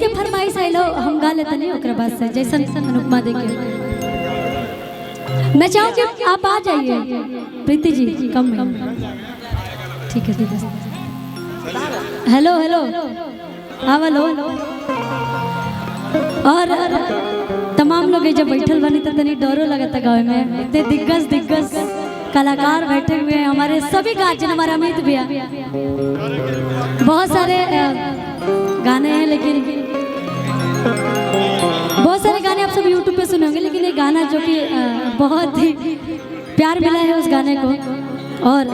के फरमाइश आइलो हम गा लेते नहीं ओकरा बाद से जैसन अनुपमा दे के मैं चाहूँ कि आप आ जाइए प्रीति जी कम में ठीक है हेलो हेलो हाँ हेलो और तमाम लोग जब बैठल बनी तो तनी डरो लगता गाँव में इतने दिग्गज कलाकार बैठे हुए हैं हमारे सभी गार्जियन हमारा अमित भैया बहुत सारे गाने हैं लेकिन बहुत सारे गाने आप सब YouTube पे सुने होंगे लेकिन ये गाना जो कि बहुत ही प्यार मिला है उस गाने को और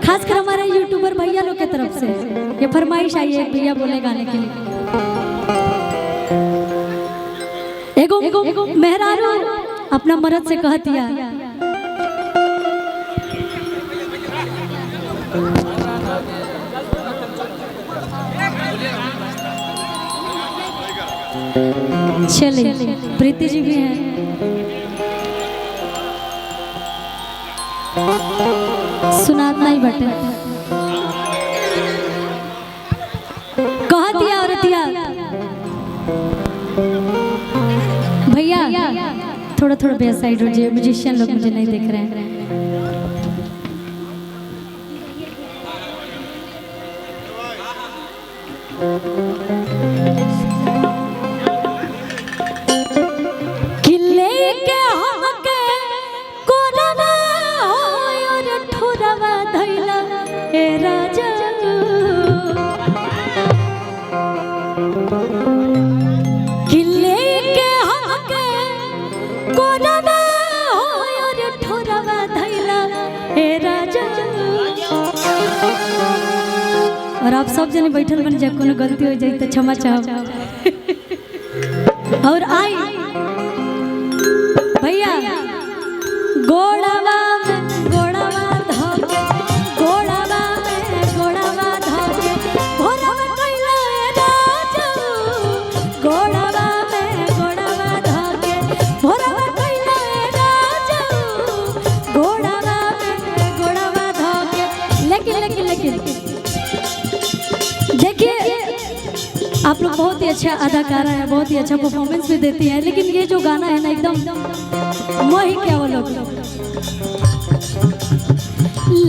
खासकर हमारे यूट्यूबर भैया लोग की तरफ से ये फरमाइश आई है भैया बोले गाने के लिए एगो मेहरारू अपना मर्द से कह दिया चले प्रीति जी भी हैं सुनातना ही बटे कह दिया औरतिया भैया थोड़ा थोड़ा बेस साइड हो जाइए म्यूजिशियन लोग मुझे नहीं देख रहे हैं और आप सब जने बैठल बन जाए कोनो गलती हो जाए तो क्षमा चाहो और आई भैया गोड़ावा धोके गोड़ावा धोके भोरवा कइला राजा गोड़ावा धोके भोरवा कइला राजा गोड़ावा धोके लेकिन देखिए आप लोग बहुत ही अच्छा अदाकारा है बहुत ही अच्छा परफॉर्मेंस भी देती है लेकिन ये जो गाना है ना एकदम मोही क्या वो लोग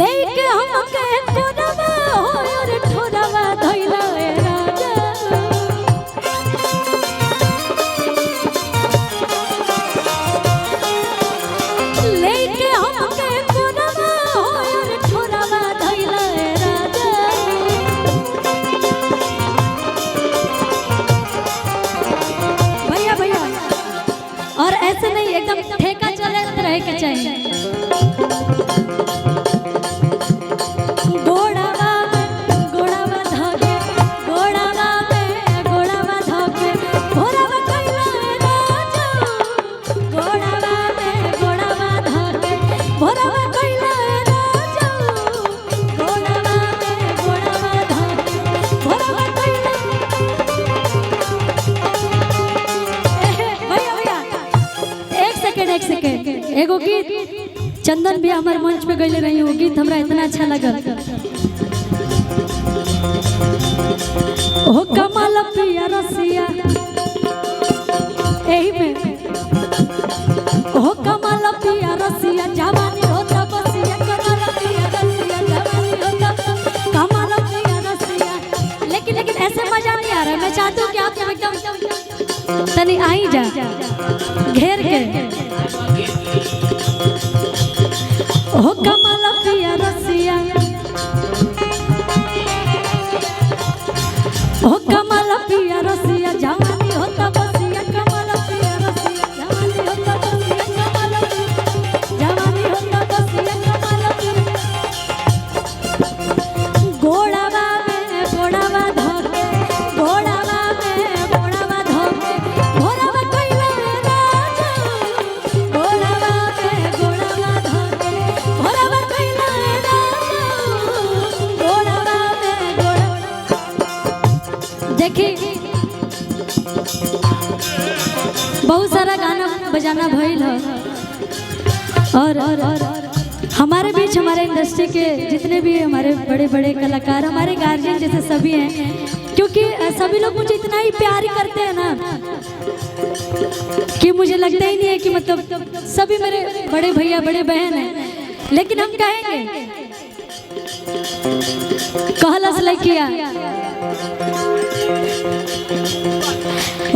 लेके हम के कोरवा हो और ठोरवा धइला राजा लेके हम के कोरवा हो और ठोरवा धइला राजा भैया और ऐसे नहीं एकदम ठेका चले रहे के चाहिए गोड़ावा धोके भोरवा कइला राजा गोड़ावा धोके भोरवा कइला राजा गोड़ावा धोके भोरवा कइला भैया एक सेकंड एगो गीत चंदन भी हमारे मंच पे गईले रही वो गीत हमरा इतना अच्छा लगल ओ कमाल पिया रसिया एही में ओ कमाल पिया रसिया जवानी होता बसिया कमाल पिया रसिया जवानी होता कमाल पिया रसिया लेकिन ऐसे मजा नहीं आ रहा मैं चाहती हूँ कि आप एकदम तनी आई जा घेर के ओ कमाल पिया रसिया ओ कमाल पिया रसिया जवानी होता बसिया कमाल पिया रसिया जवानी होता बसिया कमाल जवानी होता बसिया कमाल गोड़ावा धोके गोड़ावा धोके भोरवा कइला राजा गोड़ावा धोके भोरवा कइला राजा गोड़ावा देखिए बहुत सारा गाना बजाना भइल है और हमारे बीच हमारे इंडस्ट्री के जितने भी हमारे बड़े बड़े कलाकार हमारे गार्जियन जैसे सभी हैं क्योंकि क्योंकि सभी लोग मुझे इतना ही प्यार करते हैं ना कि मुझे लगता ही नहीं है कि मतलब सभी मेरे बड़े भैया बड़े बहन हैं, लेकिन हम कहेंगे कहलस लड़किया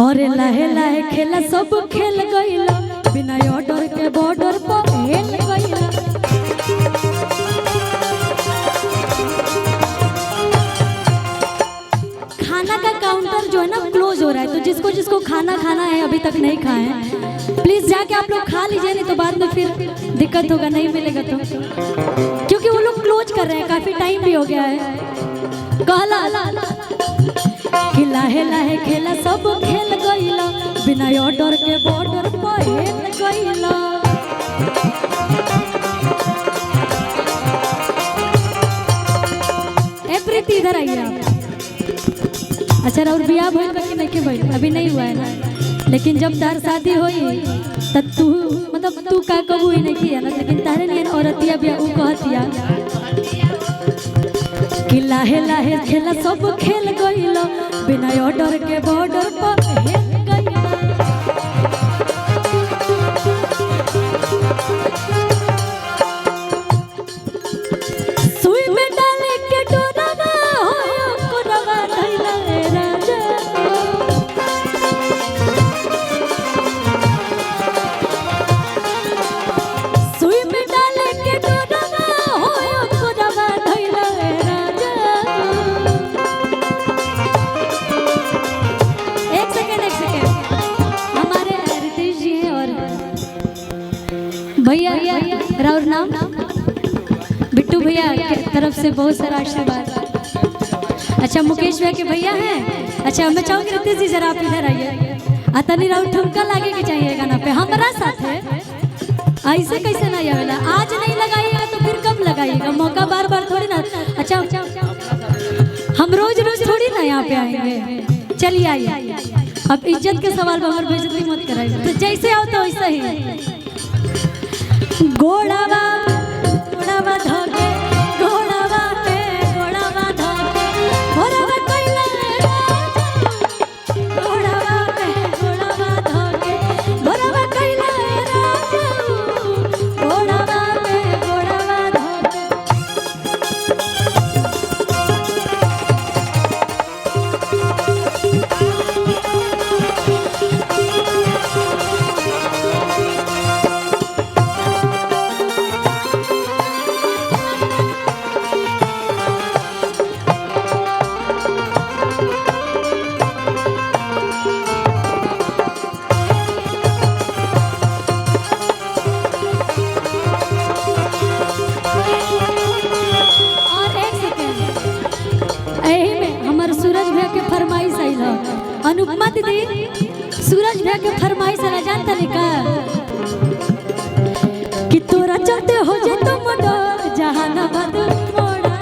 और लहे लहे खेला सब खेल गईला बिना ऑर्डर के बॉर्डर पर हेल गईला। खाना का काउंटर जो है ना क्लोज हो रहा है, तो जिसको जिसको खाना खाना है अभी तक नहीं खाए हैं प्लीज जाके आप लोग खा लीजिए, नहीं तो बाद में फिर दिक्कत होगा, नहीं मिलेगा तो, क्योंकि वो लोग क्लोज कर रहे हैं, काफी टाइम भी हो गया है। कहला कि लाहे लाहे खेला सब खेल गईला बिना ऑर्डर के बॉर्डर पर हेल गईला। ए प्रीति इधर आइए आप। अच्छा और बियाह भइल बाकी नहीं के भइल? अभी नहीं हुआ है ना, लेकिन जब तार शादी होई तब तू मतलब तू का कबू ही नहीं किया ना, लेकिन तारे नियन औरतिया बिया ऊ कहतिया कि लाहे लाहे खेला सब खेल गईला बिना ऑर्डर के बॉर्डर पर हेल गईला। सुई में डाले के डोरवा होयो कोरवा धइला रे राजा। सुई में डाले के डोरवा होयो कोरवा धइला रे राजा। एक सेकंड हमारे रितेश जी हैं और भैया राउर नाम बिट्टू भैया की तरफ से बहुत सारा आशीर्वाद। अच्छा मुकेश भैया के भैया हैं। अच्छा मैं चाहूंगी रितेश जी जरा आप इधर आइए, अतनी राउर ठुमका लागे के चाहिए गाना पे हमारा साथ है। ऐसे कैसे नहीं आवेला, आज नहीं लगाइएगा तो फिर कब लगाइएगा, मौका बार बार थोड़ी ना। अच्छा हम रोज रोज थोड़ी ना यहाँ पे आएंगे, चलिए आइए। अब इज्जत के सवाल पर हमारी बेइज्जती मत कराइए, तो जैसे आओ तो वैसा ही। घोड़ावा घोड़ावा धोके घोड़ावा पे घोड़ावा धोके घोड़ावा कोइला राजा। घोड़ावा पे घोड़ावा धोके घोड़ावा कोइला राजा। घोड़ावा पे घोड़ावा धोके। अनुपमा दीदी सूरज भैया के फरमाइश है, जानता नहीं का कि तोरा चलते हो जे तो मोड़ जहानाबाद मोड़ा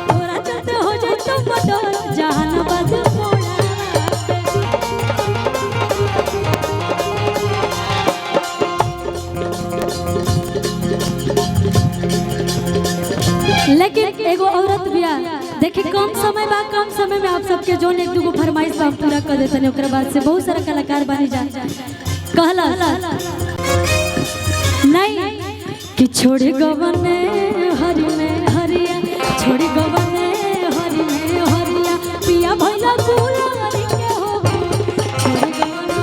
तोरा चलते हो जे तो मोड़ जहानाबाद मोड़ा। लेकिन एगो औरत बिया देखिए कम समय में आप सबके जोन एक दूगो फरमाइश हम पूरा कर देते हैं, ओकरा बाद से बहुत सारा कलाकार बनी जा। कहला नहीं कि छोड़ी गवने हरि में हरिया, छोड़ी गवने हरि में हरिया पिया भैया गुलारी के हो। छोड़ी गवने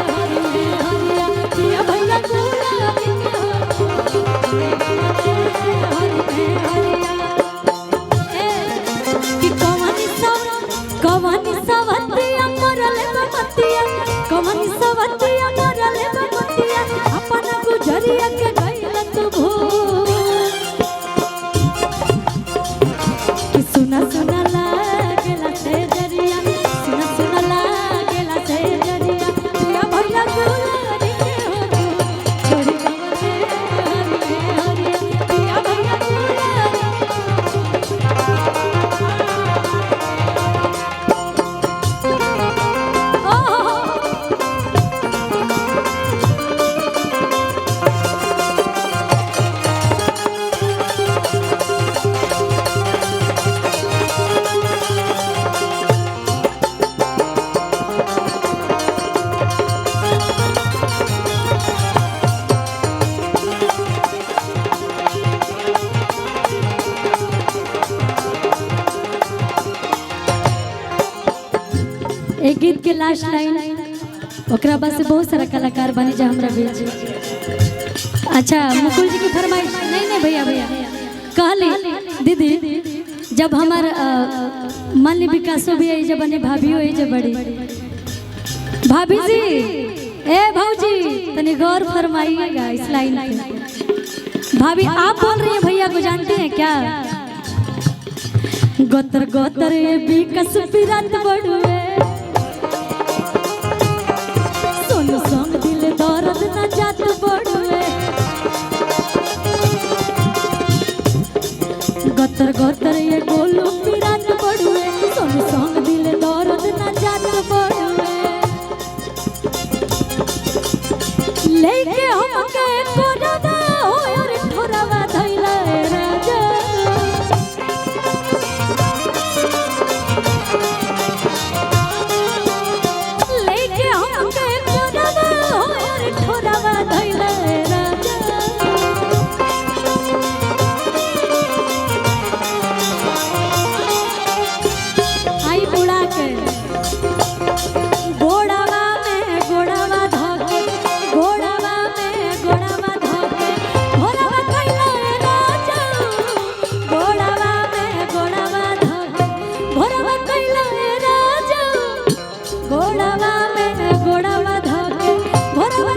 हरि में हरिया पिया भैया गुलारी के हो। हरि में हरिया कवनी सवतिया मरले बमतिया, कवनी सवतिया मरले बमतिया अपना गुजरिया के गइल तू भूल। कि सुना सुना लागेला से जरिया, सुना सुना लागेला से जरिया पिया भैया गुलारी के हो। छोड़ी गवने हरि में हरिया पिया भैया गुलारी। एक गीत के लास्ट लाइन ओकरा बाद से बहुत सारा कलाकार बनी जा हमरा बीच। अच्छा मुकुल जी की फरमाइश नहीं भैया कहली दीदी जब हमार मान ली विकासो भी आई जब बने भाभी आई जब बड़ी भाभी जी ए भौजी तनी गौर फरमाइएगा इस लाइन पे। भाभी आप बोल रही हैं भैया को जानते हैं क्या? गोतर गोतर ये विकास पिरत बड़ुए सोनू संग दिल दर्द न जात बड़ुए गोतर गोतर ये गोलू पिरत बड़ुए सोनू संग दिल दर्द न जात बड़ुए लेके हमके कोरवा हो यार ठोरवा धइला राजा लेके हमके कोरवा हो यार ठोरवा धइला राजा आई बुढ़ा के गोड़वा में गोड़वा धके गोड़वा में गोड़वा धके भोरवा कइला राजा गोड़वा में गोड़वा धके भोरवा कइला राजा गोड़वा में गोड़वा धके भोरवा